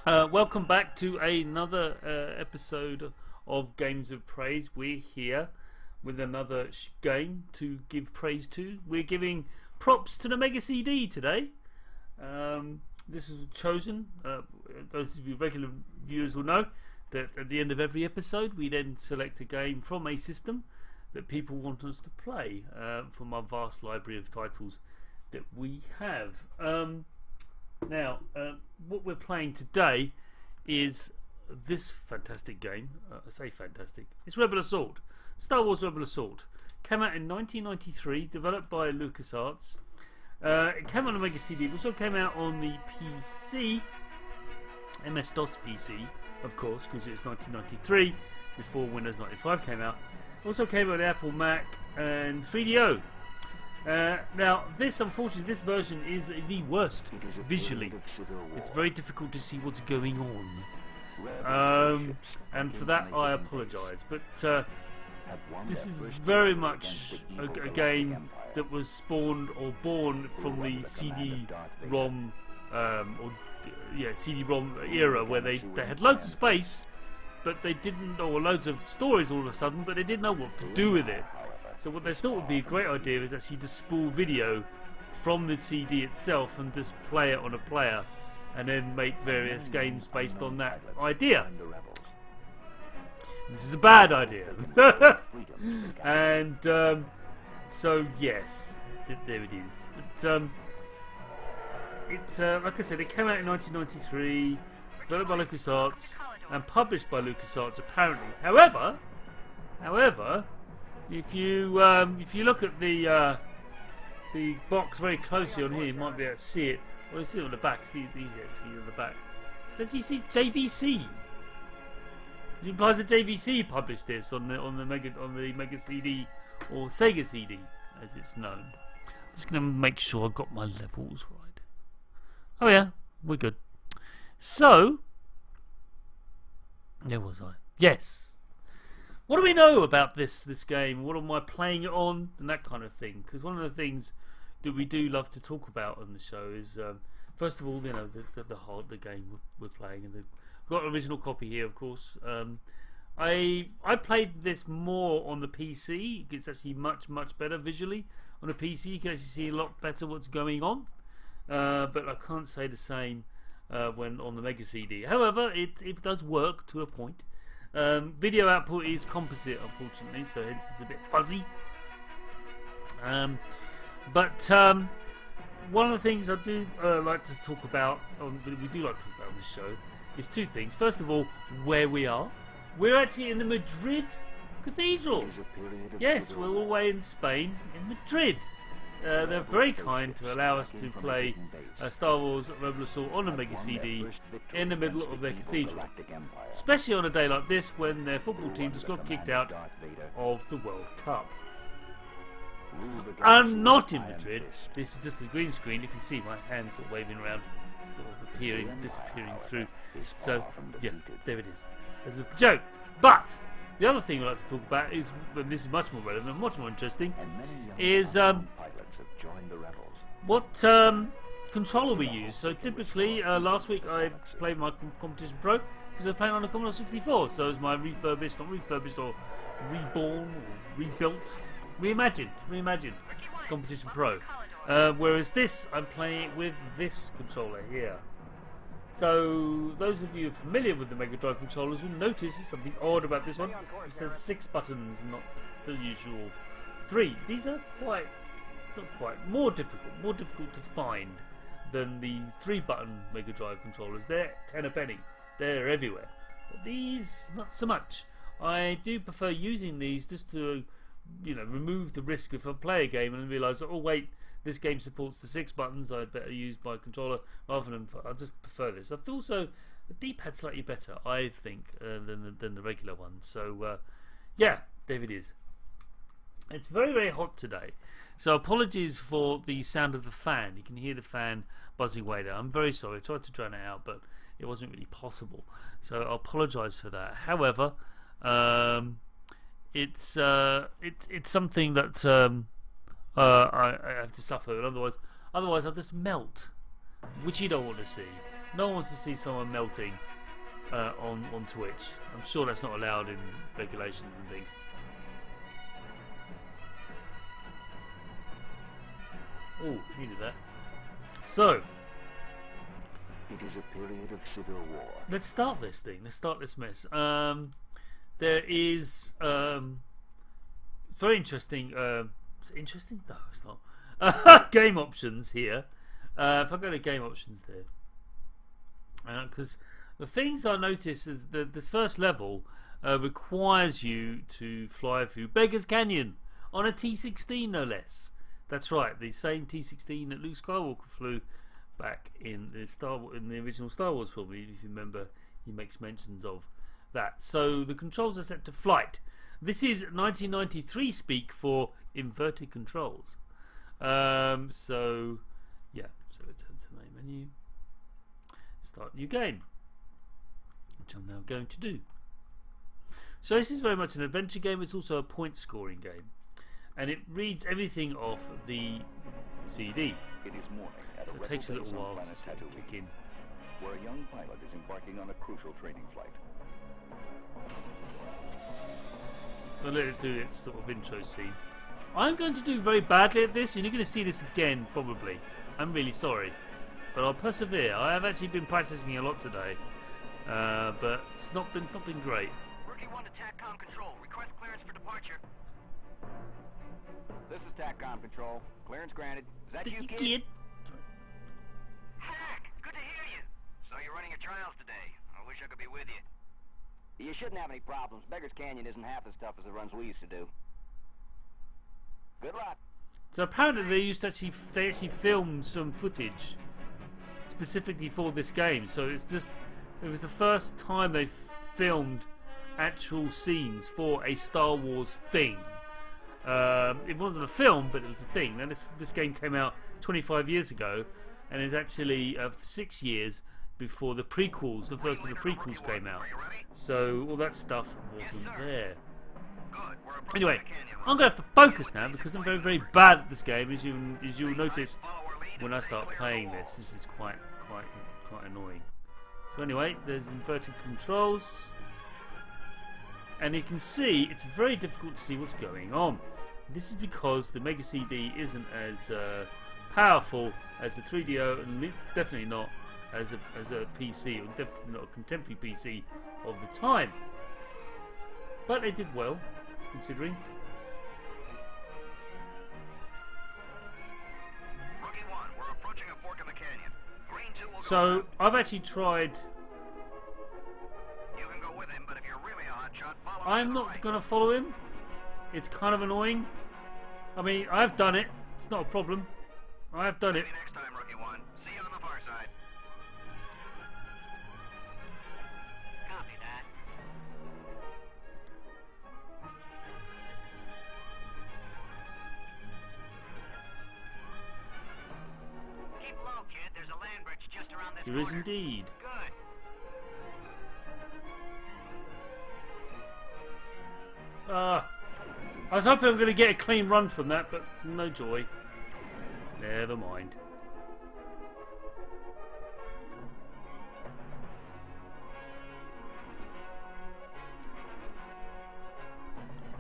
Welcome back to another episode of Games of Praise. We're here with another game to give praise to. We're giving props to the Mega CD today. This was chosen. Those of you regular viewers will know that at the end of every episode we then select a game from a system that people want us to play from our vast library of titles that we have. Now, what we're playing today is this fantastic game. I say fantastic. It's Rebel Assault. Star Wars Rebel Assault. Came out in 1993, developed by LucasArts. It came on the Mega CD. It also came out on the PC, MS-DOS PC, of course, because it was 1993, before Windows 95 came out. It also came out on the Apple Mac and 3DO. Now, unfortunately, this version is the worst visually. It's very difficult to see what's going on, and for that I apologise. But this is very much a game that was spawned or born from the CD-ROM CD-ROM era, where they had loads of space, but they didn't, or loads of stories all of a sudden, but they didn't know what to do with it. So what they thought would be a great idea is actually to spool video from the CD itself and just play it on a player, and then make various games based on that idea. This is a bad idea. And so yes, there it is. But like I said, it came out in 1993, developed by LucasArts and published by LucasArts apparently. However, if you look at the box very closely on here, you might be able to see it. Well, you see it on the back. See, it's easier to see on the back. Does you see JVC? It implies that JVC published this on the Mega CD, or Sega CD, as it's known. I'm just going to make sure I got my levels right. Oh yeah, we're good. So, where was I? Yes. What do we know about this game? What am I playing it on? And that kind of thing. Because one of the things that we do love to talk about on the show is, first of all, you know, the game we're playing. And I've got an original copy here, of course. I played this more on the PC. It's actually much better visually on the PC. You can actually see a lot better what's going on. But I can't say the same when on the Mega CD. However, it does work to a point. Video output is composite, unfortunately, so hence it's a bit fuzzy. But one of the things I do like to talk about, we do like to talk about on this show, is two things. First of all, where we are. We're actually in the Madrid Cathedral. Yes, we're all the way in Spain, in Madrid. They're very kind to allow us to play Star Wars Rebel Assault on a Mega CD in the middle of their cathedral. Especially on a day like this when their football team just got kicked out of the World Cup. I'm not in Madrid. This is just a green screen. You can see my hands sort of waving around, sort of disappearing through. So, yeah, there it is. There's the joke. But the other thing we like to talk about is, and this is much more relevant and much more interesting, is what controller we use. So typically, last week I played my Competition Pro because I was playing on a Commodore 64. So it's my refurbished, not refurbished, or reborn, or rebuilt, reimagined Competition Pro. Whereas this, I'm playing it with this controller here. So those of you who are familiar with the Mega Drive controllers will notice there's something odd about this one. It says 6 buttons, not the usual 3. These are more difficult to find than the 3-button Mega Drive controllers. They're 10 a penny. They're everywhere. But these, not so much. I do prefer using these just to, you know, remove the risk if I play a game and realise, oh wait, this game supports the 6 buttons, I'd better use my controller rather than. I just prefer this. I feel also the D-pad's slightly better, I think, than the regular one. So yeah, there it is. It's very hot today, so apologies for the sound of the fan. You can hear the fan buzzing away there. I'm very sorry. I tried to drown it out, but it wasn't really possible. So I apologise for that. However, it's something that I have to suffer, and otherwise I'll just melt, which you don't want to see. No one wants to see someone melting on Twitch. I'm sure that's not allowed in regulations and things. Oh, needed that. So, it is a period of civil war. Let's start this thing. Let's start this mess. There is very interesting. Is it interesting? No, it's not. Game options here. If I go to game options there, because the things I noticed is that this first level requires you to fly through Beggar's Canyon on a T-16, no less. That's right, the same T-16 that Luke Skywalker flew back in the original Star Wars film. If you remember, he makes mentions of that. So the controls are set to flight. This is 1993 speak for inverted controls. So yeah, so return to main menu, start new game, which I'm now going to do. So this is very much an adventure game. It's also a point scoring game, and it reads everything off the CD. It is morning at So it takes a little while to kick in. Where a young pilot is embarking on a crucial training flight. I'll let it do its sort of intro scene. I'm going to do very badly at this, and you're going to see this again probably. I'm really sorry, but I'll persevere. I have actually been practicing a lot today, but it's not been great. Rookie 1 to TACCOM Control. Request clearance for departure. This is TACCOM Control. Clearance granted. Is that you, Kid. Hack! Good to hear you. So you're running your trials today. I wish I could be with you. You shouldn't have any problems. Beggar's Canyon isn't half as tough as the runs we used to do. Good luck. So apparently they actually filmed some footage specifically for this game. So it was the first time they filmed actual scenes for a Star Wars thing. It wasn't a film, but it was a thing. Now this game came out 25 years ago, and it's actually 6 years before the prequels, the first of the prequels came out. So all that stuff wasn't there. Anyway, I'm going to have to focus now because I'm very, very bad at this game, as you'll notice when I start playing this. This is quite annoying. So anyway, there's inverted controls, and you can see it's very difficult to see what's going on. This is because the Mega CD isn't as powerful as a 3DO, and definitely not as a PC, or definitely not a contemporary PC of the time. But they did well, considering. Rookie 1, we're approaching a fork in the canyon. Green 2 will go So left. I've actually tried. You can go with him, but if you're really a hot shot, follow him I'm to the not right. going to follow him. It's kind of annoying. I mean, I've done it. It's not a problem. I have done it. Maybe next time, Rookie 1. See you on the far side. Copy that. Keep low, kid. There's a land bridge just around this There is corner. indeed. Good. I was hoping I'm going to get a clean run from that, but no joy. Never mind.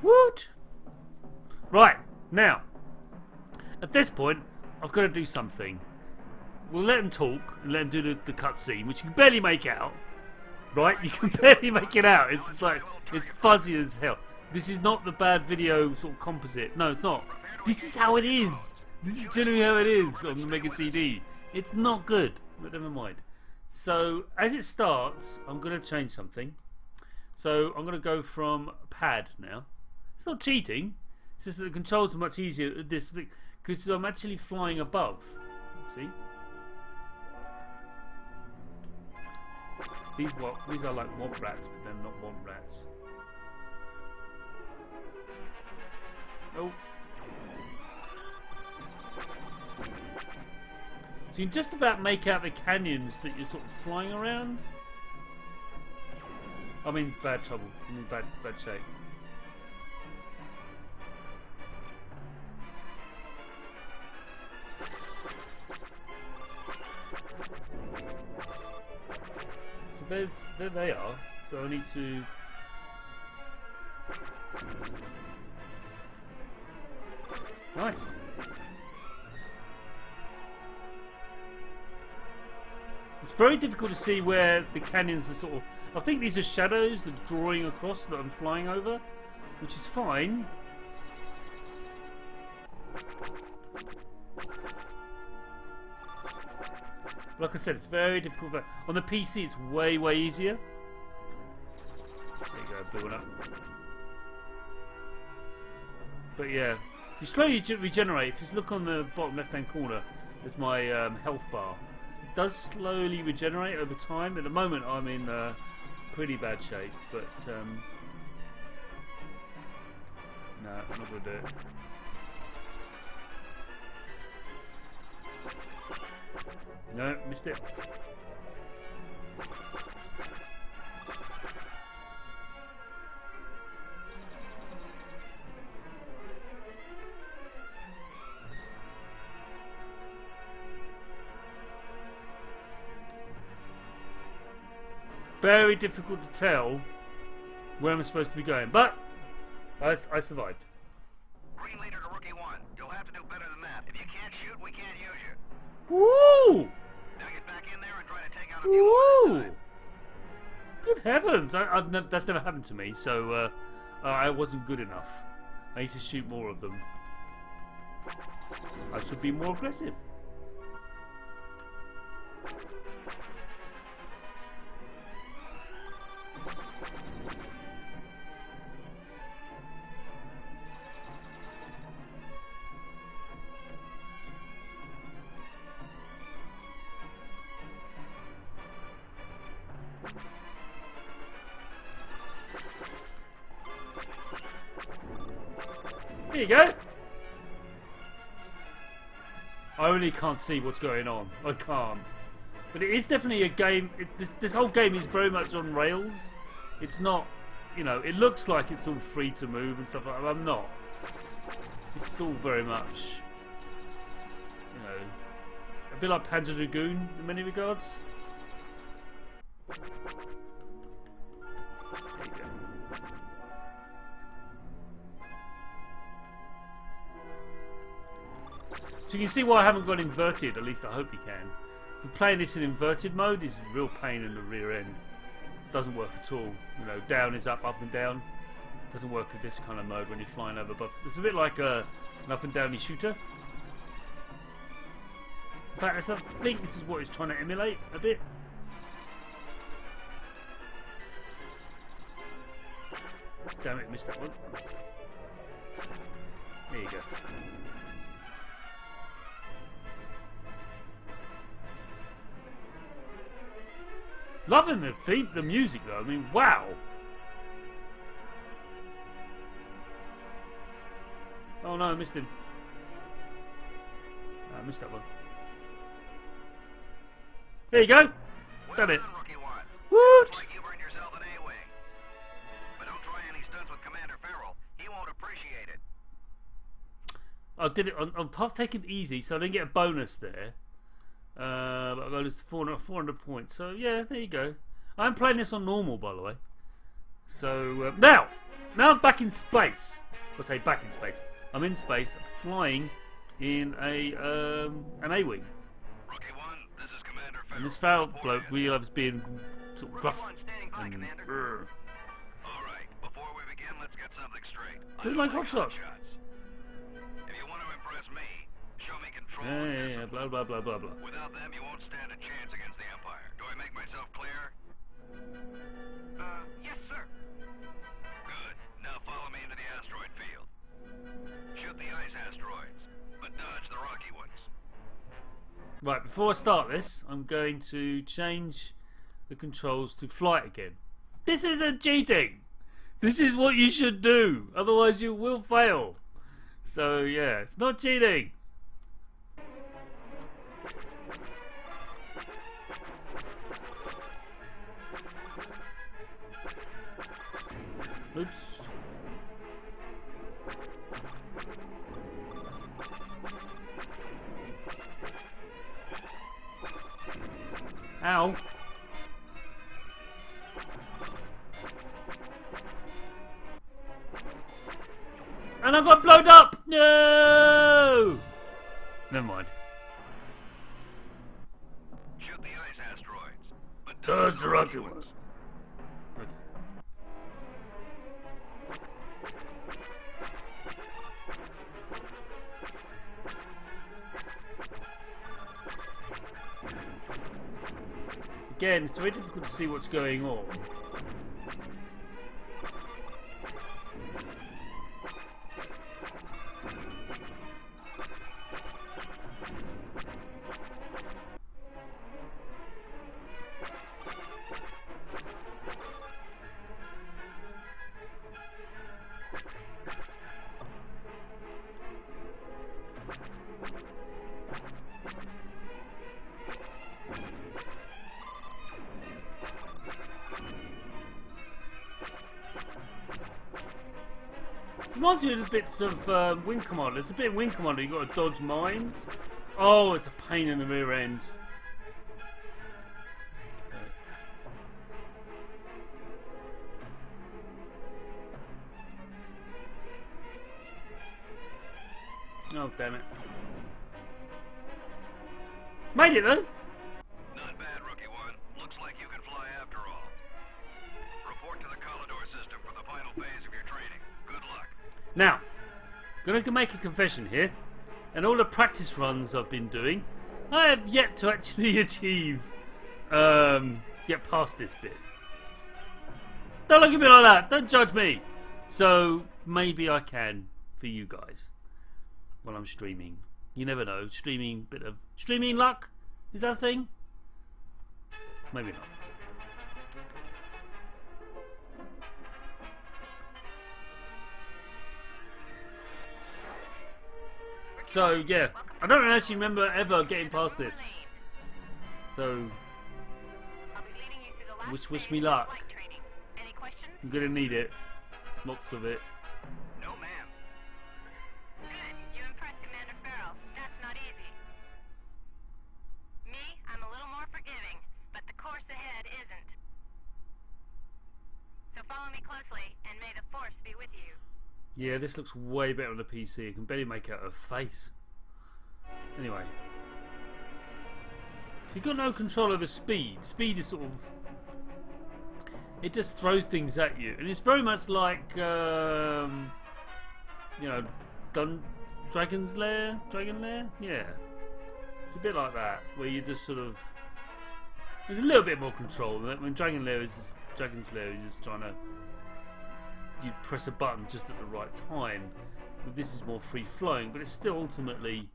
Woot! Right, now, at this point, I've got to do something. We'll let them talk and let them do the cutscene, which you can barely make out. Right? You can barely make it out. It's just like, it's fuzzy as hell. This is not the bad video sort of composite. No, it's not. This is how it is. This is generally how it is on the Mega CD. It's not good, but never mind. So, as it starts, I'm going to change something. So, I'm going to go from pad now. It's not cheating. It's just that the controls are much easier at this because I'm actually flying above. See? These are like womp rats, but they're not womp rats. Oh. So you can just about make out the canyons that you're sort of flying around. I'm in bad trouble. I'm in bad shape. there they are. So I need to. Nice. It's very difficult to see where the canyons are sort of. I think these are shadows that are drawing across that I'm flying over, which is fine. Like I said, it's very difficult. But on the PC, it's way easier. There you go, blew it up. But yeah, you slowly regenerate. If you look on the bottom left-hand corner, there's my health bar. It does slowly regenerate over time. At the moment, I'm in pretty bad shape, but no, I'm not going to do it. No, missed it. Very difficult to tell where I'm supposed to be going, but I survived. Green leader to rookie 1. You'll have to do better than that. If you can't shoot, we can't use you. Woo! Now get back in there and try to take out a few more. Woo! Good heavens! That's never happened to me, so I wasn't good enough. I need to shoot more of them. I should be more aggressive. There you go. I only can't see what's going on. I can't. But it is definitely a game. This whole game is very much on rails. It's not, you know, it looks like it's all free to move and stuff like that. I'm not. It's all very much, you know, a bit like Panzer Dragoon in many regards. There you go. So you can see why I haven't got inverted, at least I hope you can. If you're playing this in inverted mode, it's a real pain in the rear end. Doesn't work at all. You know, down is up, up and down. Doesn't work with this kind of mode when you're flying over above. It's a bit like an up and downy shooter. In fact, I think this is what it's trying to emulate a bit. Damn it, missed that one. There you go. Loving the theme, the music though. I mean, wow. Oh no, I missed him. I missed that one. There you go. Done it. Woot! Like you burned yourself an A-wing. But don't try any stunts with Commander Farrell. He won't appreciate it. I did it on path taken easy, so I didn't get a bonus there. But I got 400 points. So yeah, there you go. I'm playing this on normal, by the way. So now I'm back in space. I say back in space. I'm in space, flying in an A-wing. Rookie 1, this is Commander Farrell. And this Farrell bloke really loves being sort of Rookie gruff 1 standing by, and Commander. All right, before we begin, let's get something straight. do like hot shots. If you want to impress me, show me control. Yeah, blah blah blah blah blah. Without them, you won't stand a chance against the Empire. Do I make myself clear? Yes, sir. Good. Now follow me into the asteroid field. Shoot the ice asteroids, but dodge the rocky ones. Right, before I start this, I'm going to change the controls to flight again. This isn't cheating! This is what you should do, otherwise you will fail. So yeah, it's not cheating. Oops. Ow. And I got blown up! No! Never mind. Shoot the ice asteroids, but Does the rocket one. Again, it's very difficult to see what's going on. Reminds you of the bits of Wing Commander. There's a bit of Wing Commander, you've got to dodge mines. Oh, it's a pain in the rear end. Oh, damn it. Made it though! Not bad, Rookie One. Looks like you can fly after all. Report to the Commodore system for the final phase of your training. Good luck. Now, I'm gonna make a confession here. And all the practice runs I've been doing, I have yet to actually achieve, get past this bit. Don't look at me like that, don't judge me. So, maybe I can for you guys while I'm streaming. You never know, streaming luck? Is that a thing? Maybe not. So yeah, I don't actually remember ever getting past this. So wish me luck. I'm gonna need it. Lots of it. No, ma'am. Good. You impressed Commander Farrell. That's not easy. Me, I'm a little more forgiving, but the course ahead isn't. So follow me closely, and may the Force be with you. Yeah, this looks way better on the PC. I can barely make out her face. Anyway. You've got no control over speed. Speed is sort of... it just throws things at you. And it's very much like, you know, Dragon's Lair? Dragon Lair? Yeah. It's a bit like that, where you just sort of... there's a little bit more control. When Dragon's Lair is just trying to... you press a button just at the right time. But this is more free flowing, but it's still ultimately...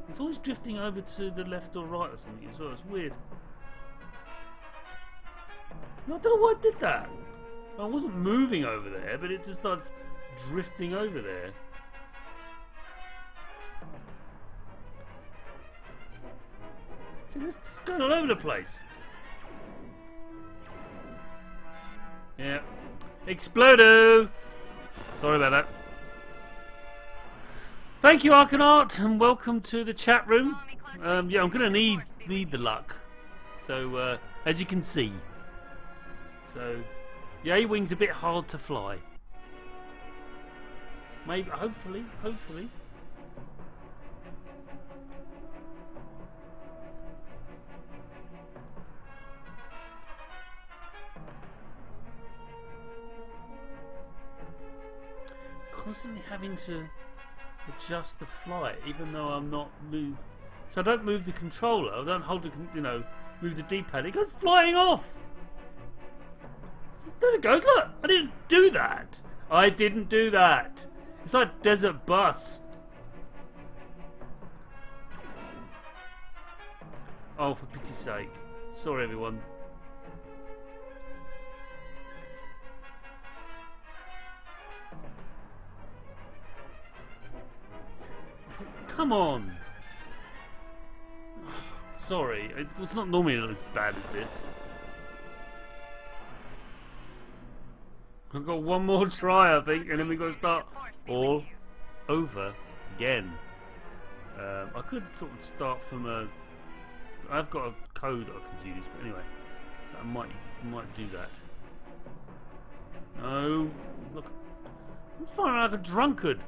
it's always drifting over to the left or right or something as well. It's weird. I don't know why I did that. I wasn't moving over there, but it just starts drifting over there. It's going all over the place. Yeah. Explodo! Sorry about that. Thank you, Arcanart, and welcome to the chat room. Yeah, I'm going to need the luck. So, as you can see. So, the A-Wing's a bit hard to fly. Maybe, hopefully. Constantly having to adjust the flight, even though I'm not moved. So I don't move the controller. I don't hold the, move the D-pad. It goes flying off. There it goes. Look, I didn't do that. I didn't do that. It's like Desert Bus. Oh, for pity's sake. Sorry, everyone. Come on. Sorry, it's not normally as bad as this. I've got one more try, I think, and then we've got to start all over again. I could sort of start from a... I've got a code I could use, but anyway, I might do that. No, look, I'm feeling like a drunkard.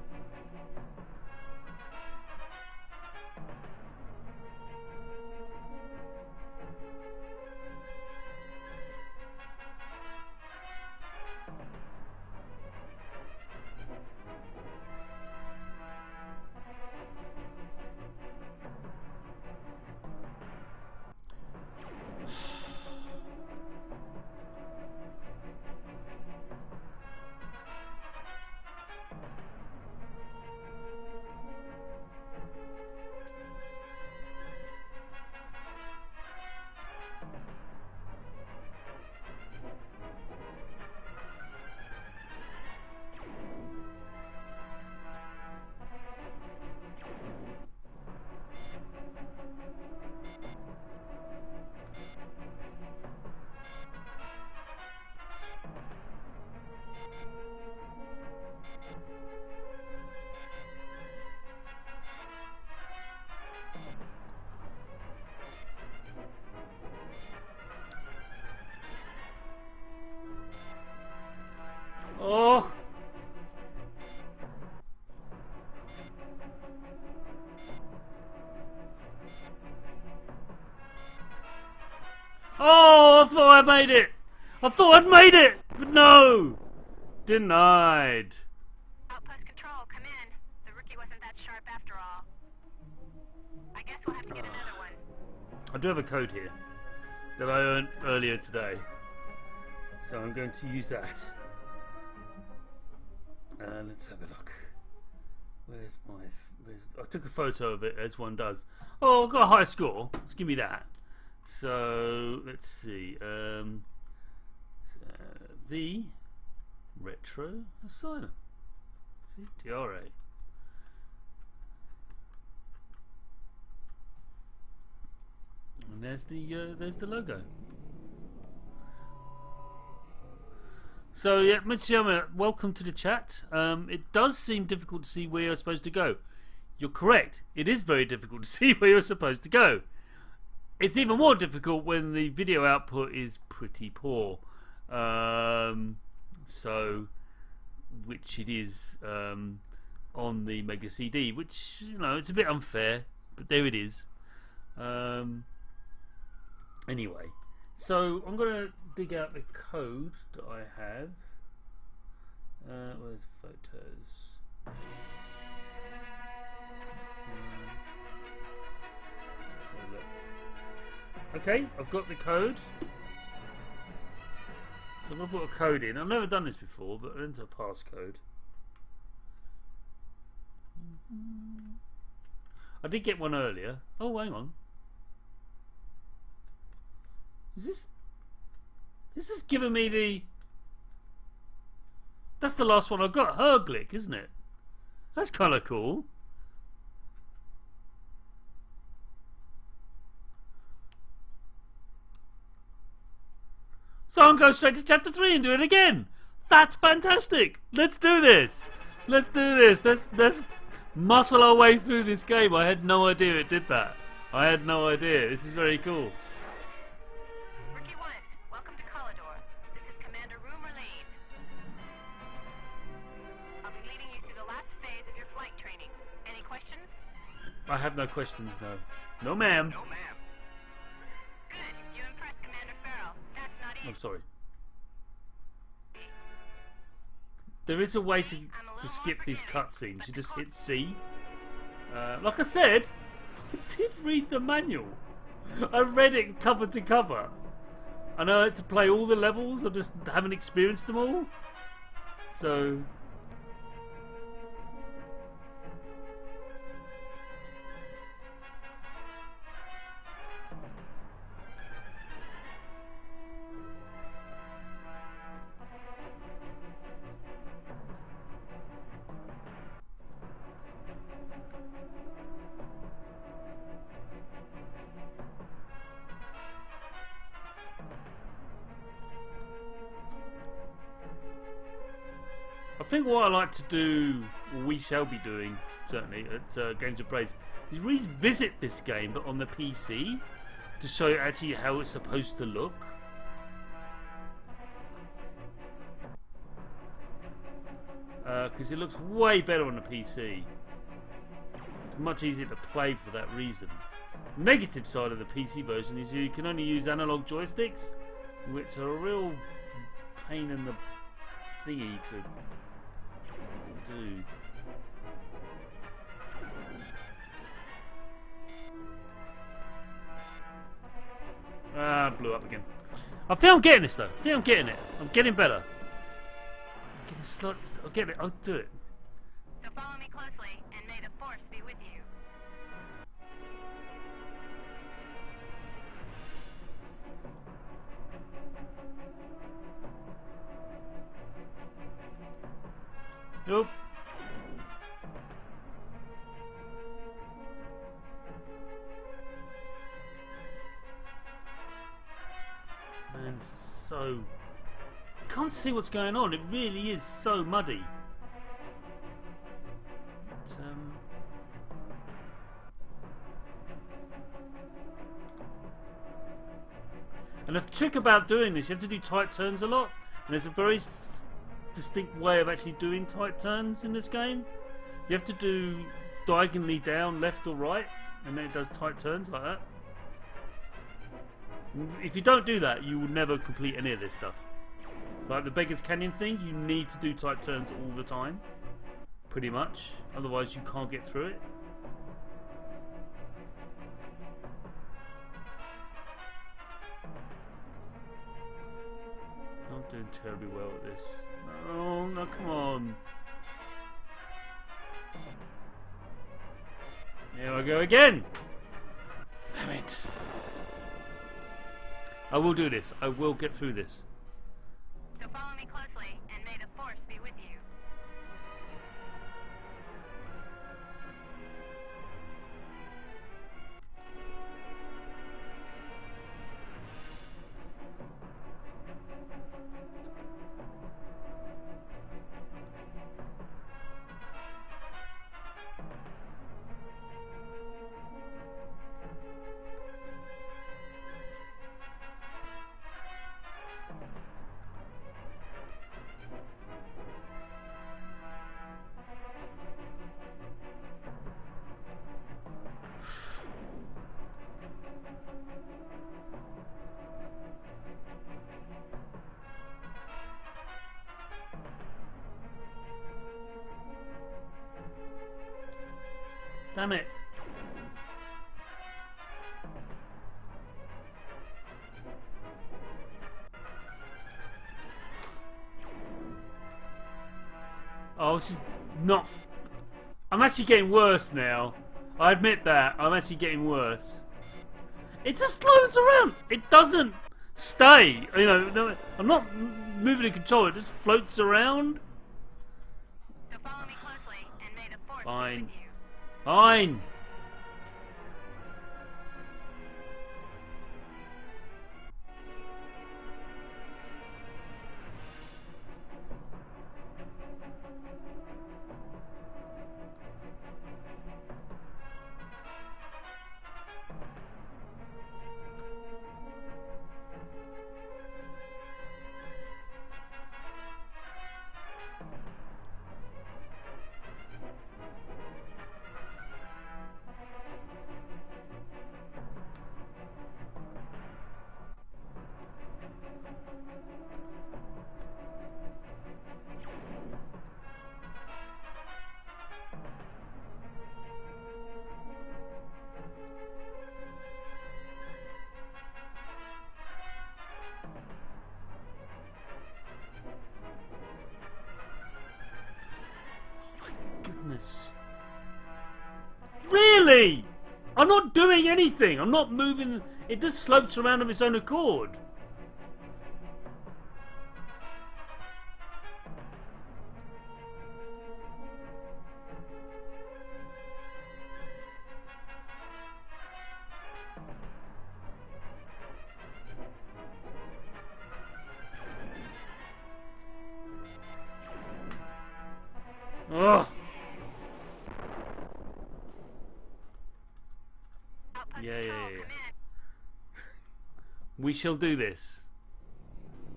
Oh! Oh, I thought I made it! I thought I'd made it! But no! Denied. Outpost control, come in. The rookie wasn't that sharp after all. I guess we'll have to get another one. I do have a code here that I earned earlier today. So I'm going to use that. Let's have a look. Where's my... I took a photo of it, as one does. Oh, I've got a high score. Just give me that. So, let's see. The Retro Asylum. CDRA. And there's the logo. So yeah, Mitsuyama, welcome to the chat. It does seem difficult to see where you're supposed to go. You're correct. It is very difficult to see where you're supposed to go. It's even more difficult when the video output is pretty poor. So, which it is on the Mega CD, which, you know, it's a bit unfair, but there it is. Anyway, so I'm going to dig out the code that I have. Where's photos? Okay, I've got the code. So I'm going to put a code in. I've never done this before, but I enter a passcode. I did get one earlier. Oh, hang on. Is this giving me the... That's the last one I got. Herglick, isn't it? That's kind of cool. So I'm going straight to chapter 3 and do it again. That's fantastic. Let's do this. Let's do this. Let's muscle our way through this game. I had no idea it did that. I had no idea. This is very cool. Rookie 1, welcome to Collidor. This is Commander Room Relief. I'll be leading you through the last phase of your flight training. Any questions? I have no questions, no. No, ma'am. No, ma'am. Good. You impressed Commander Farrell. That's not easy. I'm sorry. There is a way to skip these cutscenes. You just hit C. Like I said, I did read the manual. I read it cover to cover. I know to play all the levels. I just haven't experienced them all. So... I think what I like to do, or we shall be doing, certainly at Games of Praise, is revisit this game, but on the PC, to show you actually how it's supposed to look. because it looks way better on the PC. It's much easier to play for that reason. Negative side of the PC version is you can only use analog joysticks, which are a real pain in the thingy to do. Blew up again. I think I'm getting this though. I think I'm getting it. I'm getting better. I'm getting slow. I'll get it. I'll do it. So follow me closely, and may the Force be with you. Nope. Man, so I can't see what's going on. It really is so muddy. But, and the trick about doing this, you have to do tight turns a lot, and there's a very distinct way of actually doing tight turns in this game. You have to do diagonally down, left or right, and then it does tight turns like that. If you don't do that, you will never complete any of this stuff. Like the Beggar's Canyon thing, you need to do tight turns all the time, pretty much. Otherwise, you can't get through it. Not doing terribly well at this. Oh, no, come on. Here I go again. Damn it. I will do this. I will get through this. So follow me closely, and may the Force be with you. Damn it. Oh, this is not... I'm actually getting worse now. I admit that. I'm actually getting worse. It just floats around. It doesn't stay. You know, no, I'm not moving the controller. It just floats around. So follow me closely, and may the Force Fine. be with you. Fine. Goodness. Really? I'm not doing anything. I'm not moving. It just slopes around of its own accord. Ugh. Outpost Yeah. control, come in. We shall do this.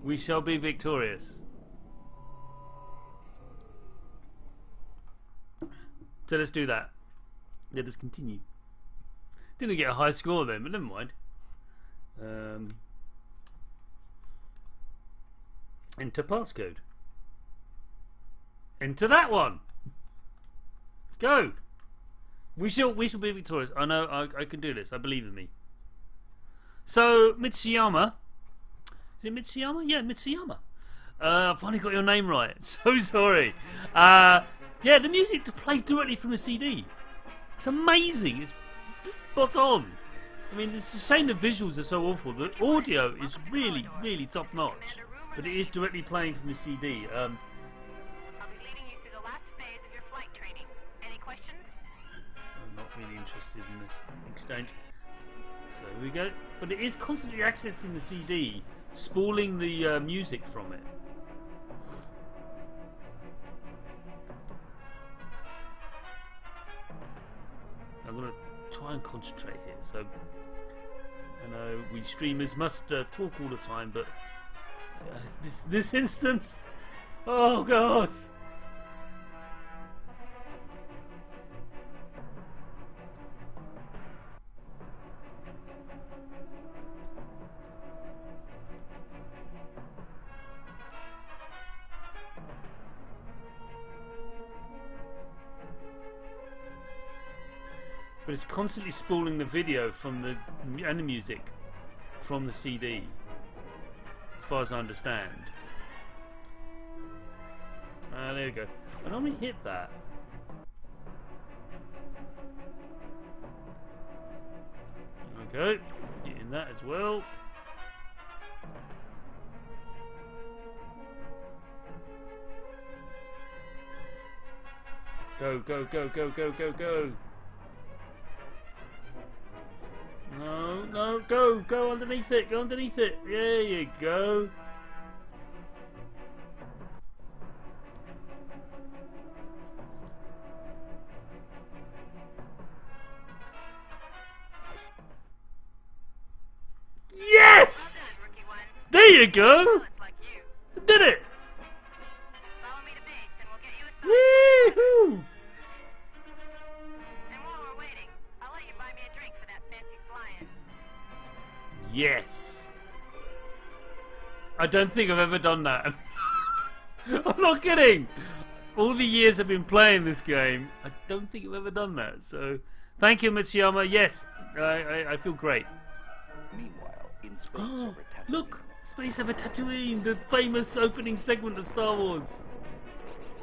We shall be victorious. So let's do that. Let us continue. Didn't get a high score then, but never mind. Enter passcode. Enter that one. Let's go. We shall be victorious. I know I can do this. I believe in me. So Mitsuyama, is it Mitsuyama? Yeah, Mitsuyama. I finally got your name right. So sorry. Yeah, the music plays directly from the CD. It's amazing. It's spot on. I mean, it's a shame the visuals are so awful. The audio is really, really top notch, but it is directly playing from the CD. I'll be leading you through the last phase of your flight training. Any questions? I'm not really interested in this exchange. So here we go. But it is constantly accessing the CD, spooling the music from it. I'm going to try and concentrate here. So I know we streamers must talk all the time, but this instance, oh god. But it's constantly spooling the video from and the music from the CD, as far as I understand. There we go. I normally hit that. Okay, hitting that as well. Go, go, go, go, go, go, go. No, no, go underneath it, go underneath it. There you go. Yes! There you go. Did it. Follow me to base and we'll get you a Woohoo! And while we're waiting, I'll let you buy me a drink for that fancy fly-in. Yes. I don't think I've ever done that. I'm not kidding. All the years I've been playing this game, I don't think I've ever done that. So, thank you, Mitsuyama. Yes, I feel great. Meanwhile, in space Oh, over Tatooine, look! Space over Tatooine, the famous opening segment of Star Wars.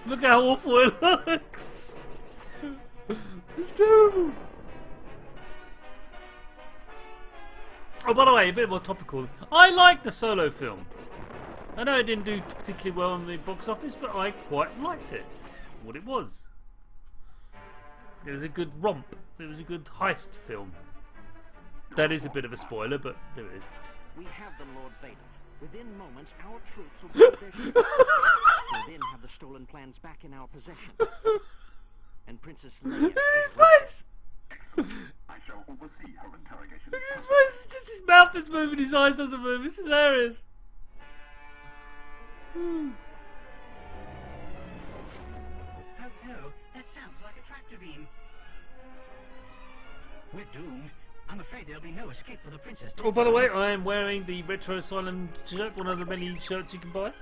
Look how awful it looks. It's terrible. Oh, by the way, a bit more topical. I like the Solo film. I know it didn't do particularly well in the box office, but I quite liked it. What it was. It was a good romp. It was a good heist film. That is a bit of a spoiler, but there it is. we have them, Lord Vader. Within moments, our troops will be at their ship. We'll then have the stolen plans back in our possession. And Princess Leia Look at is right. his face! I shall oversee her interrogation. Look at his face! It's just his mouth is moving, his eyes doesn't move. It's hilarious. Oh, that sounds like a tractor beam. We're doomed. I'm afraid there'll be no escape for the princess. Oh, by the way, I am wearing the Retro Asylum shirt, one of the many shirts you can buy.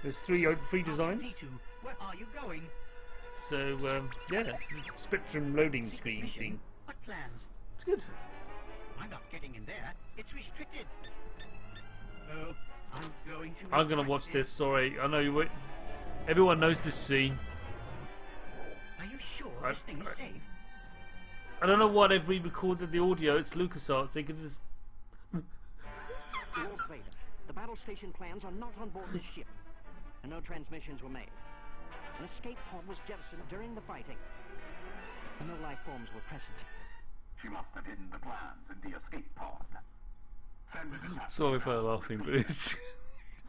There's three designs. Me too. Where are you going? So, yeah, it's the Spectrum loading screen Mission? thing. What plans? It's good. I'm not getting in there. It's restricted. Oh, I'm gonna watch this, sorry. I know you would. Everyone knows this scene. Are you sure this thing is safe? I don't know why they've re-recorded the audio. It's LucasArts. They could just. Lord Vader, the battle station plans are not on board this ship, and no transmissions were made. An escape pod was jettisoned during the fighting, and no life forms were present. She must have hidden the plans in the escape pod. Send it to Sorry for laughing, but it's.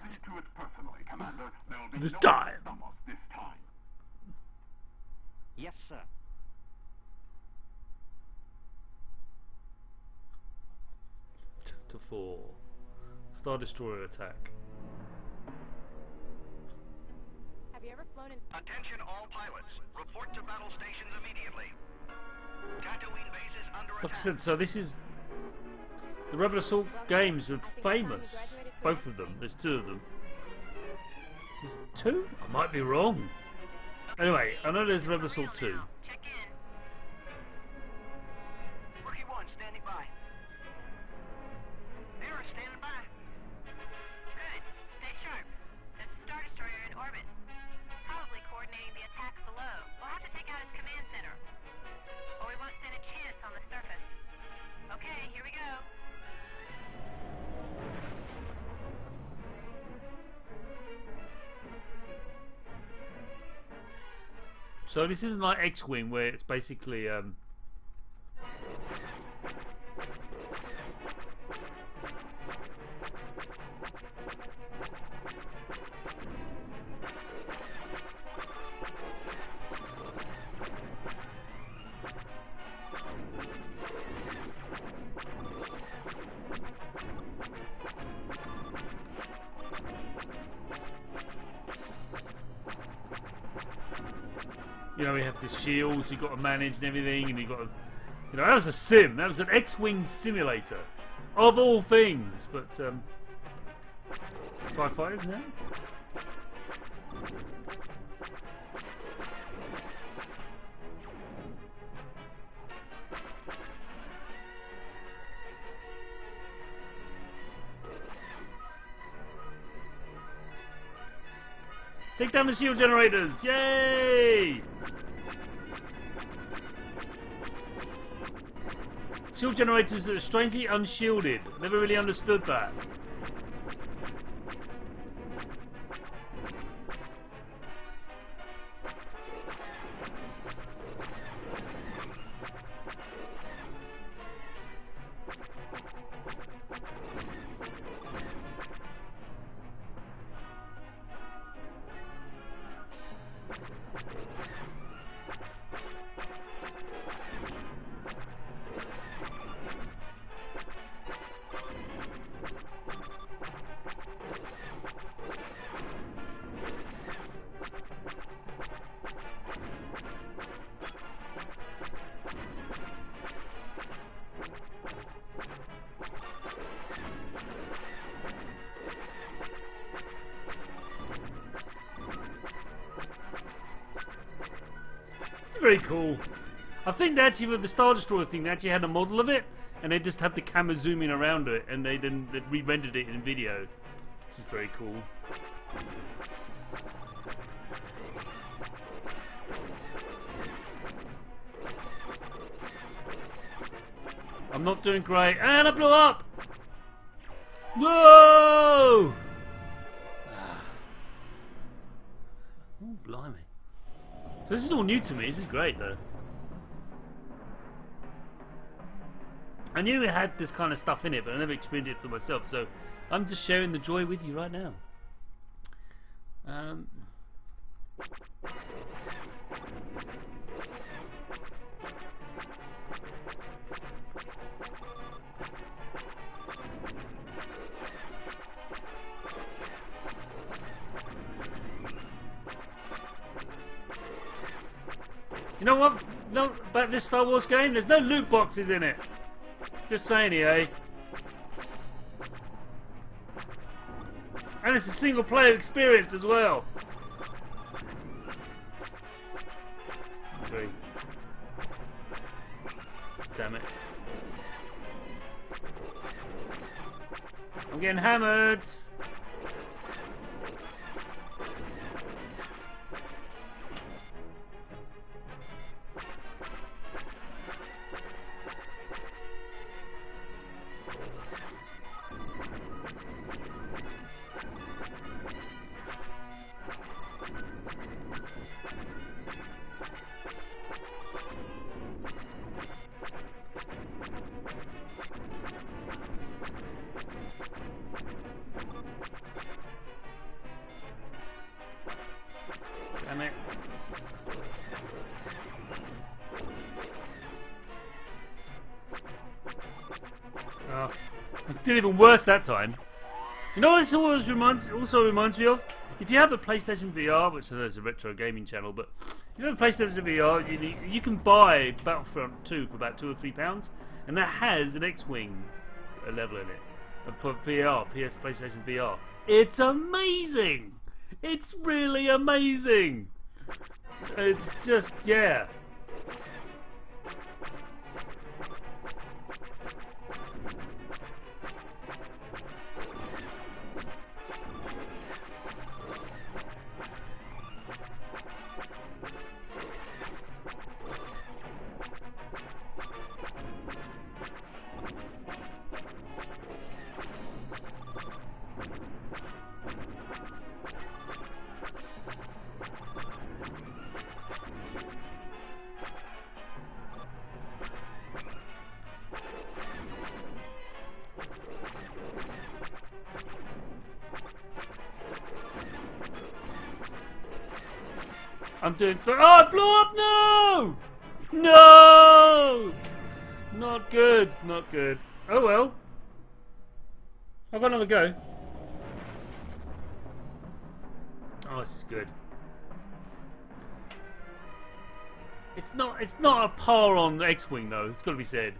See to it personally, Commander. There'll be This no time. stomach this time. Yes, sir. Chapter 4 Star Destroyer attack. Have you ever flown in? Attention all pilots. Report to battle stations immediately. Tatooine base is under Like I attack. said, so this is the Rebel Assault games are famous. Both of them. There's two of them. There's two? I might be wrong. Anyway, I know there's Rebel Assault 2. Check in. Rookie 1, standing by. Mirror, standing by. Good. Stay sharp. There's a Star Destroyer in orbit. Probably coordinating the attack below. We'll have to take out its command center. Or we won't stand a chance on the surface. Okay, here we go. So this isn't like X-Wing where it's basically you know, we have the shields you've got to manage and everything, and you've got to, you know, that was a sim. That was an X-Wing simulator, of all things. But TIE fighters now. Take down the shield generators! Yay! Shield generators that are strangely unshielded. Never really understood that. Very cool. I think they actually, with the Star Destroyer thing, they actually had a model of it, and they just had the camera zooming around it, and they re-rendered it in video, which is very cool. I'm not doing great, and I blew up! Whoa! Oh, blimey. So this is all new to me. This is great, though. I knew it had this kind of stuff in it, but I never experienced it for myself. So I'm just sharing the joy with you right now. You know what? No, about this Star Wars game, there's no loot boxes in it. Just saying here, eh? And it's a single player experience as well. Okay. Damn it. I'm getting hammered. Damn it. Oh, it did even worse that time. You know what this also reminds me of? If you have a PlayStation VR, which I know is a retro gaming channel, but if you have a PlayStation VR, you can buy Battlefront 2 for about £2 or £3, and that has an X-Wing level in it for VR, PlayStation VR. It's amazing! It's really amazing! It's just, yeah. I'm doing. Oh, it blew up! No! No! Not good. Not good. Oh well. I've got another go. Oh, this is good. It's not. It's not a par on the X-Wing though. It's got to be said.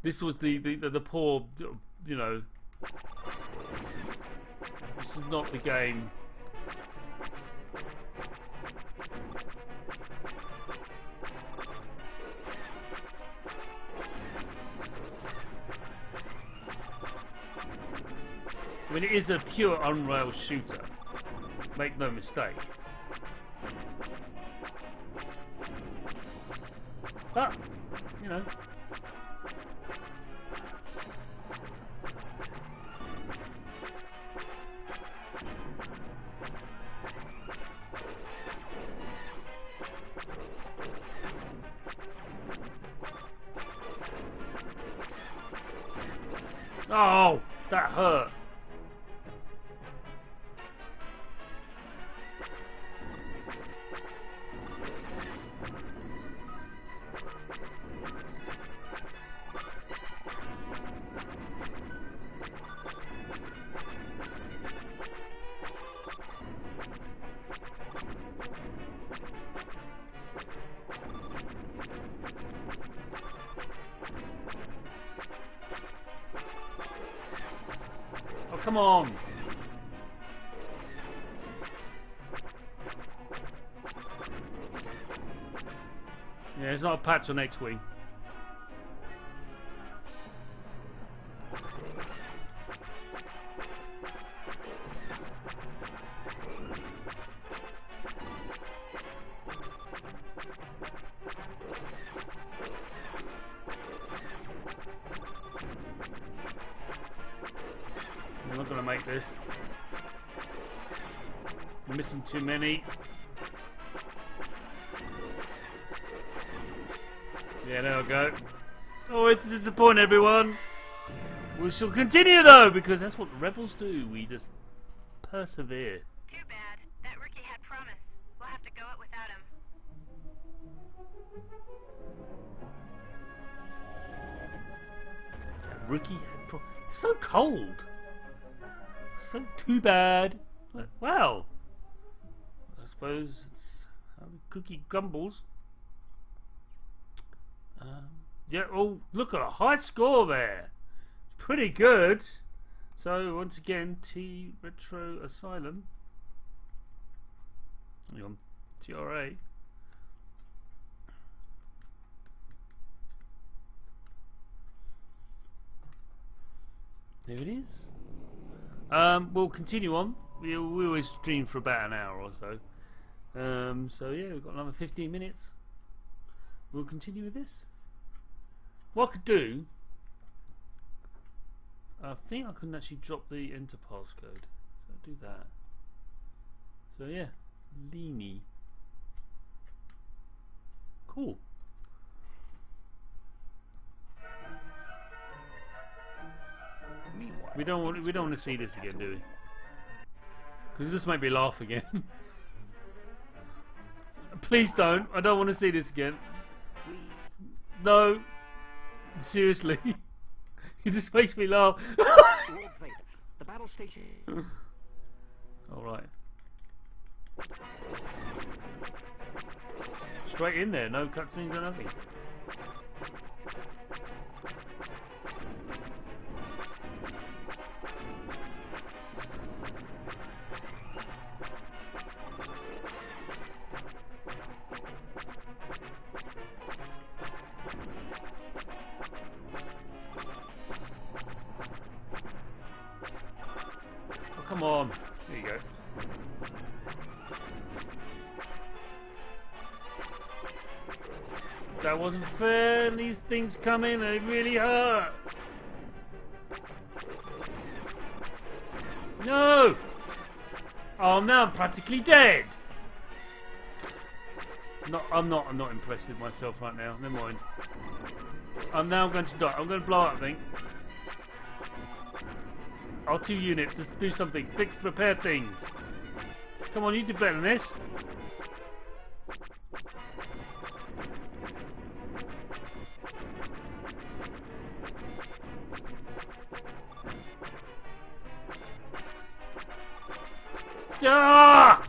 This was the poor. You know. This is not the game. I mean, it is a pure unrailed shooter. Make no mistake. But, you know. Oh, that hurt. Oh, come on. Yeah, it's not a patch on X-Wing. I'm not going to make this. I'm missing too many. Yeah, there we go. Oh, it's a disappoint everyone. We shall continue though, because that's what the rebels do. We just persevere. Too bad. That rookie had promise. We'll have to go it without him. That rookie had it's so cold. So too bad. Well, I suppose it's how the cookie crumbles. Yeah, oh, look at a high score there. Pretty good. So, once again, T Retro Asylum. Hang on, TRA. There it is. We'll continue on. We always stream for about an hour or so. So, yeah, we've got another 15 minutes. We'll continue with this. What I could do, I think I can actually drop the enter passcode. So I'll do that. So yeah, Leany. Cool. We don't want to see this again, do we? Because this made me laugh again. Please don't. I don't want to see this again. No. Seriously. It just makes me laugh. battle station. All right. Straight in there, no cutscenes or nothing. Oh, come on. There you go. That wasn't fair. These things come in and they really hurt. No! Oh, now I'm practically dead. No, I'm not impressed with myself right now. Never mind. I'm now going to die. I'm going to blow up, I think. R2 unit, just do something. Repair things. Come on, you do better than this. Ah!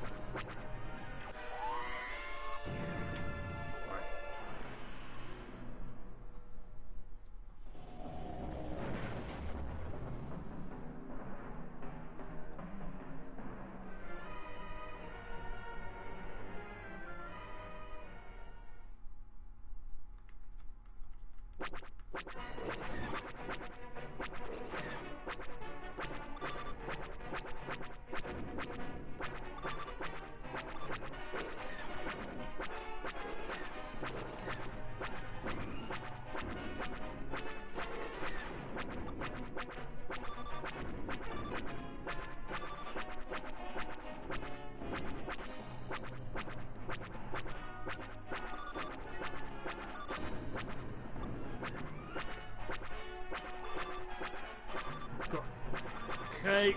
Okay.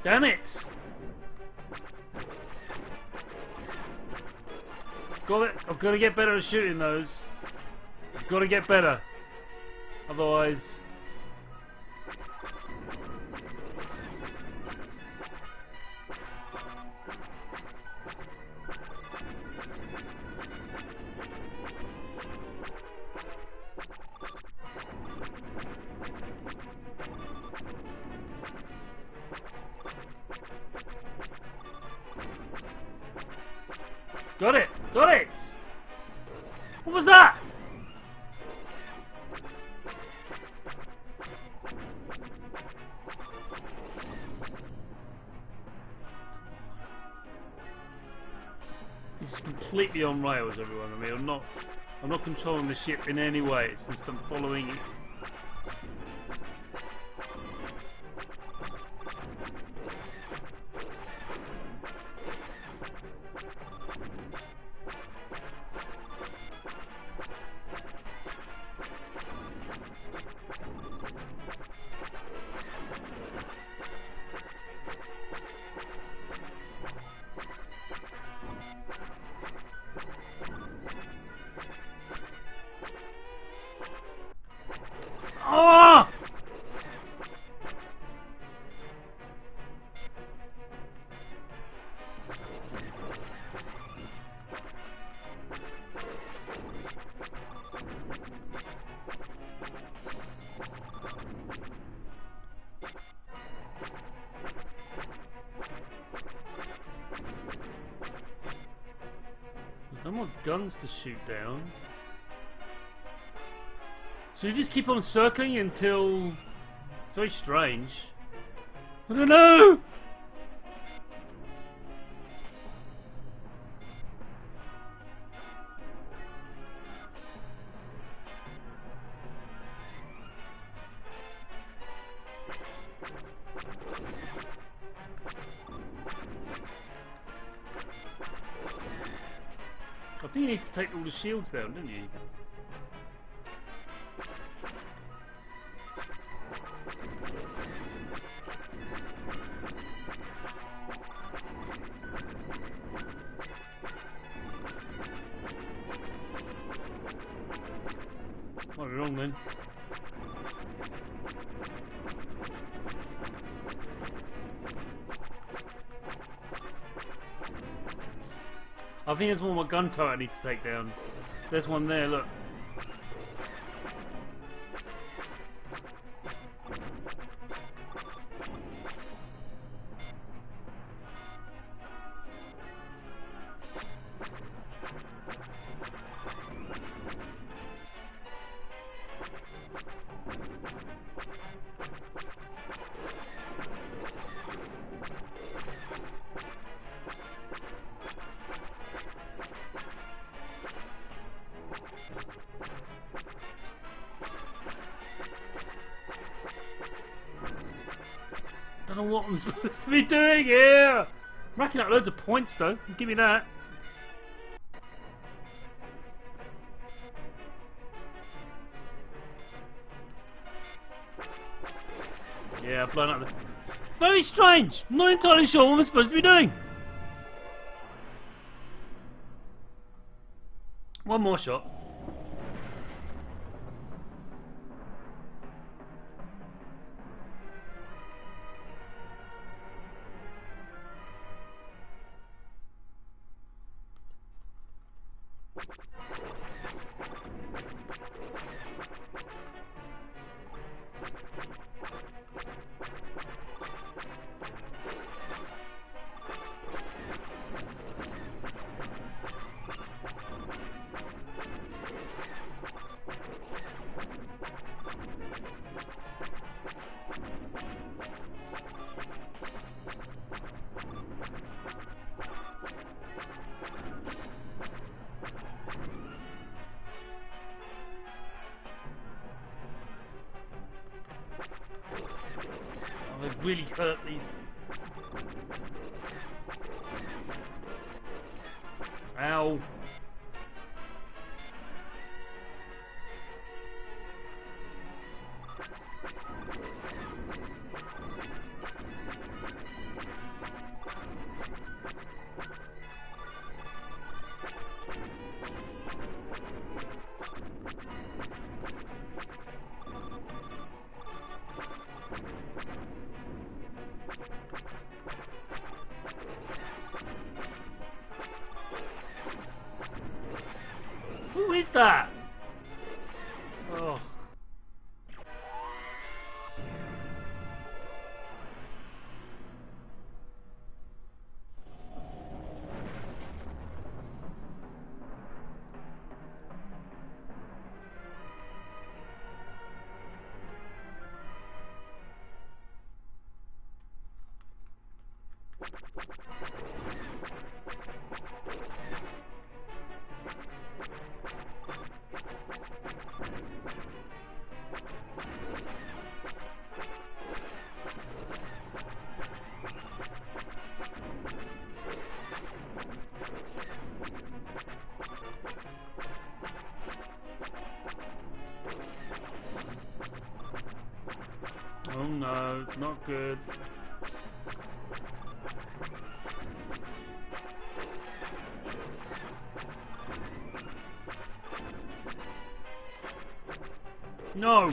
Damn it! Got it. I've got to get better at shooting those. I've got to get better. Otherwise... Got it! Got it! What was that? This is completely on rails, everyone. I mean, I'm not controlling the ship in any way. It's just I'm following it. Oh! There's no more guns to shoot down. So you just keep on circling until... It's very strange. I don't know! I think you need to take all the shields down, don't you? Might be wrong then. I think there's one more gun turret I need to take down. There's one there, look. I don't know what I'm supposed to be doing here. I'm racking up loads of points though. Give me that. Yeah, I've blown up the... Very strange. Not entirely sure what I'm supposed to be doing. One more shot. They really hurt these. Ow. Who is that? Oh. Oh no, not good. No!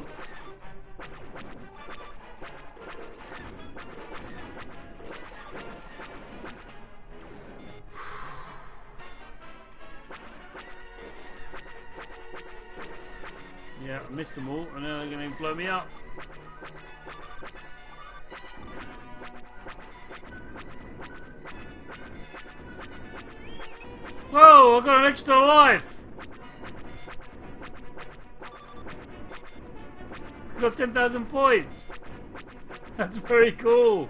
Yeah, I missed them all, and now they're going to blow me up. Whoa, I got an extra life! I got 10,000 points! That's very cool!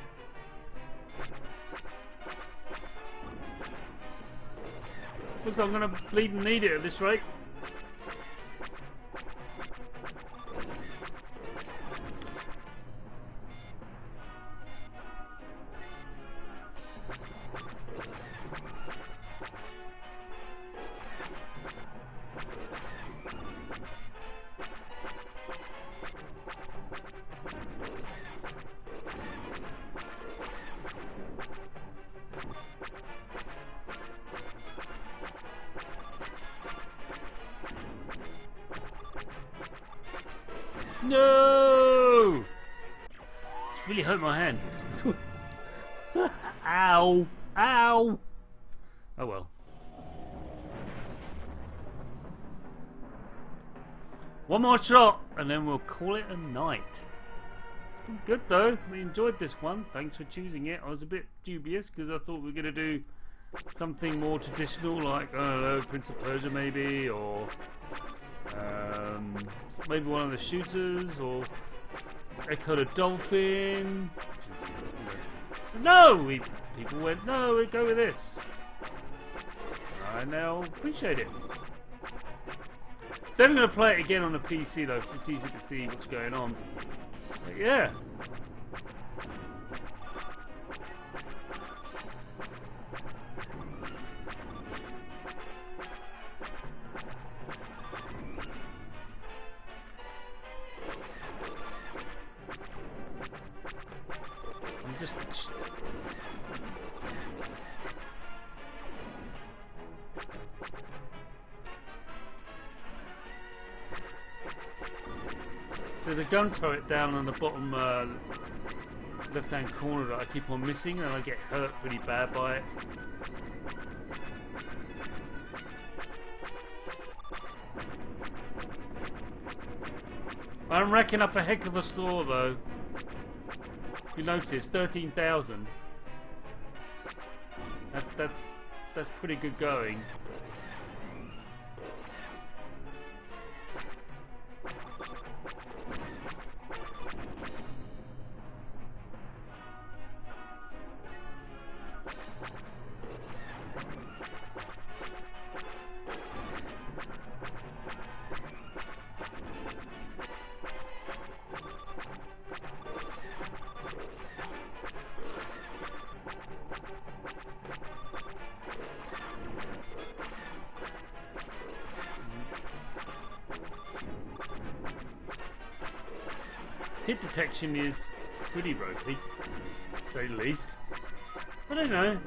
Looks like I'm gonna bleed and need it at this rate. No! It's really hurt my hand. Ow! Ow! Oh well. One more shot, and then we'll call it a night. It's been good though. We enjoyed this one. Thanks for choosing it. I was a bit dubious because I thought we were going to do something more traditional, like, I don't know, Prince of Persia maybe, or maybe one of the shooters, or Echo the Dolphin. No! People went, no, we'd go with this. I now appreciate it. Then I'm going to play it again on the PC though, because it's easy to see what's going on. But yeah. I'm just... So the gun turret down on the bottom left-hand corner that I keep on missing, and I get hurt pretty bad by it. I'm racking up a heck of a score though. If you notice, 13,000. That's pretty good going. Hit detection is pretty ropey, to say the least. I don't know.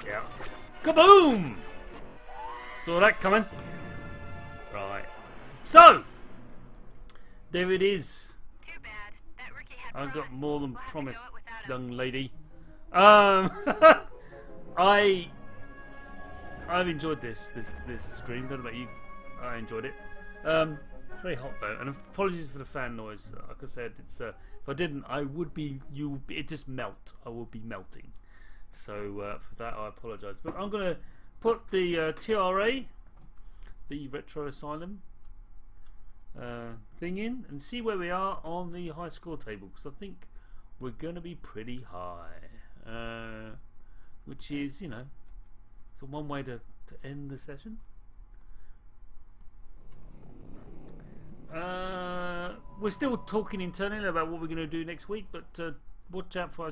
Yeah. Kaboom! Saw that coming. Right. So, there it is. I've got more than promised, young lady. I've enjoyed this stream. Don't know about you. I enjoyed it. Very hot though, and apologies for the fan noise. Like I said, it's if I didn't, I would be. It just melt. I would be melting. So for that, I apologise. But I'm gonna put the TRA, the Retro Asylum thing in and see where we are on the high score table, because I think we're going to be pretty high, which is, you know, so one way to end the session. We're still talking internally about what we're going to do next week, but watch out for our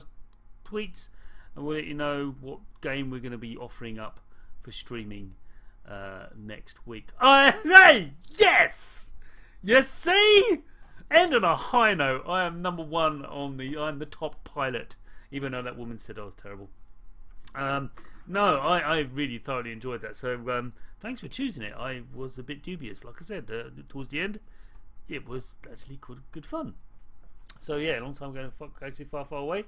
tweets and we'll let you know what game we're going to be offering up for streaming next week. Hey, yes! You see? And on a high note, I am number one on I'm the top pilot, even though that woman said I was terrible. No, I really thoroughly enjoyed that. So thanks for choosing it. I was a bit dubious, like I said, towards the end. It was actually good fun. So yeah, a long time ago, actually far away.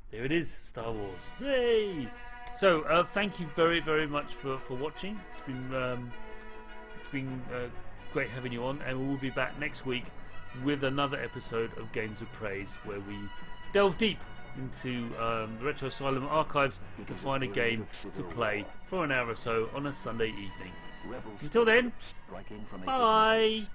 There it is, Star Wars. Yay! So thank you very much for watching. It's been great having you on, and we'll be back next week with another episode of Games of Praise, where we delve deep into the Retro Asylum archives to find a game to play for an hour or so on a Sunday evening. Until then, bye!